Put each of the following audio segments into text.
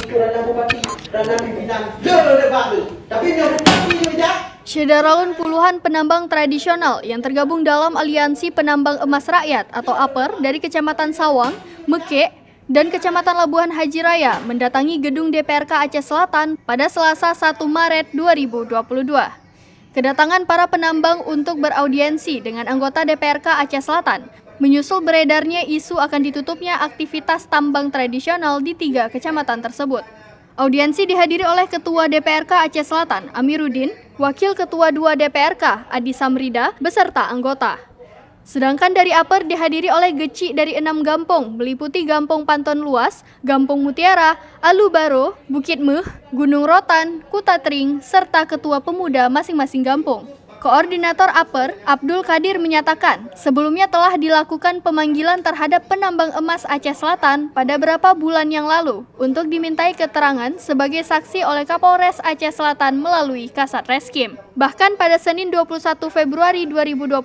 itu ranah bupati, ranah pimpinan, tapi yang bupati ini tidak. Syederalun puluhan penambang tradisional yang tergabung dalam Aliansi Penambang Emas Rakyat atau APER dari Kecamatan Sawang, Mekek, dan Kecamatan Labuhan Haji Raya mendatangi gedung DPRK Aceh Selatan pada Selasa 1 Maret 2022. Kedatangan para penambang untuk beraudiensi dengan anggota DPRK Aceh Selatan menyusul beredarnya isu akan ditutupnya aktivitas tambang tradisional di 3 kecamatan tersebut. Audiensi dihadiri oleh Ketua DPRK Aceh Selatan, Amiruddin, Wakil Ketua 2 DPRK, Adi Samrida, beserta anggota. Sedangkan dari APER dihadiri oleh Geci dari 6 gampong, meliputi Gampong Panton Luas, Gampong Mutiara, Alubaro, Bukit Meh, Gunung Rotan, Kutatring, serta Ketua Pemuda masing-masing gampong. Koordinator APER, Abdul Qadir menyatakan, sebelumnya telah dilakukan pemanggilan terhadap penambang emas Aceh Selatan pada beberapa bulan yang lalu untuk dimintai keterangan sebagai saksi oleh Kapolres Aceh Selatan melalui Kasat Reskrim. Bahkan pada Senin 21 Februari 2022,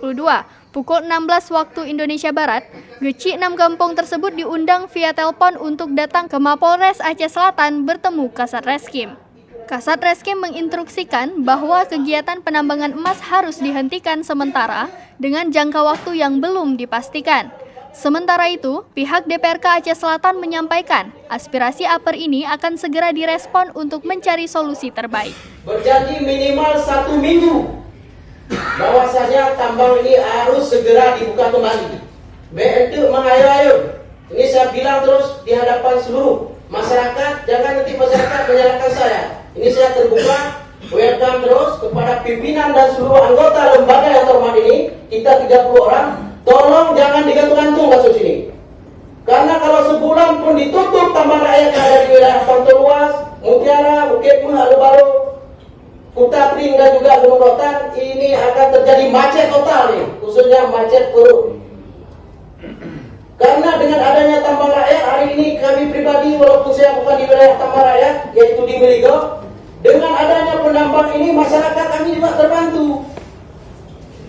pukul 16 waktu Indonesia Barat, Geci 6 gampong tersebut diundang via telepon untuk datang ke Mapolres Aceh Selatan bertemu Kasat Reskrim. Kasat Reskrim menginstruksikan bahwa kegiatan penambangan emas harus dihentikan sementara dengan jangka waktu yang belum dipastikan. Sementara itu, pihak DPRK Aceh Selatan menyampaikan aspirasi APER ini akan segera direspon untuk mencari solusi terbaik. Berjanji minimal 1 minggu bahwasanya tambang ini harus segera dibuka kembali. BNT mengayo-ayo. Ini saya bilang terus di hadapan seluruh masyarakat, jangan nanti masyarakat menyalahkan saya. Ini saya terbuka, welcome terus kepada pimpinan dan seluruh anggota lembaga yang terhormat ini, kita 30 orang, tolong jangan digantung-gantung kasus ini. Karena kalau sebulan pun ditutup tambang rakyat yang ada di wilayah Panton Luas, Mutiara, Bukit Meh, Alubaro, Kutatring dan juga Gunung Rotan, ini akan terjadi macet total nih, khususnya macet perut. Karena dengan adanya tambang rakyat, hari ini kami pribadi, walaupun saya bukan di wilayah tambang rakyat, yaitu di Meligo, dengan adanya penambang ini, masyarakat kami juga terbantu.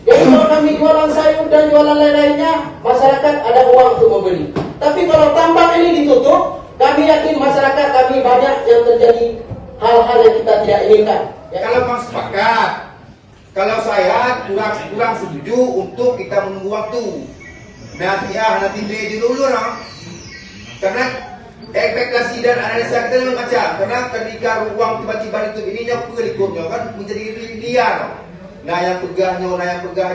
Jadi kalau kami jualan sayur dan jualan lain-lainnya, masyarakat ada uang untuk membeli. Tapi kalau tambang ini ditutup, kami yakin masyarakat kami banyak yang terjadi hal-hal yang kita tidak inginkan. Ya, kalau Bang sepakat, kalau saya kurang setuju untuk kita menunggu waktu. Nanti B dulu orang. Karena ekspektasi dan analisa kita memang macam. Karena ketika ruang tiba-tiba itu ininya berikutnya kan menjadi liar. Nah yang pegah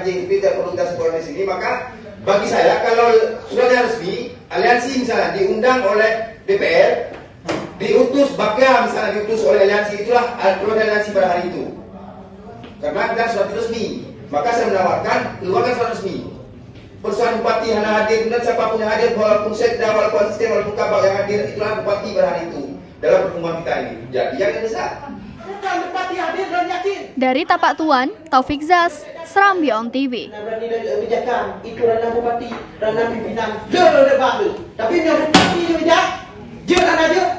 JP tidak perlu kita sekolah di sini. Maka bagi saya kalau sudah resmi, aliansi misalnya diundang oleh DPR, diutus Baka misalnya diutus oleh aliansi, itulah aliansi pada hari itu. Karena kita sudah resmi, maka saya menawarkan keluarkan surat resmi. Persoalan bupati hanya hadir, dan siapapun yang hadir, walaupun sekda, walaupun asisten, walaupun kabak yang hadir, itulah bupati pada hari itu dalam pertemuan kita ini. Jadi yang besar. Bukan bupati hadir dan yakin. Dari Tapak Tuan, Taufik Zaz, Serambi On TV. Berani dan kebijakan itu ranah bupati, ranah pimpinan, tapi yang bupati ini tidak, jangan aja.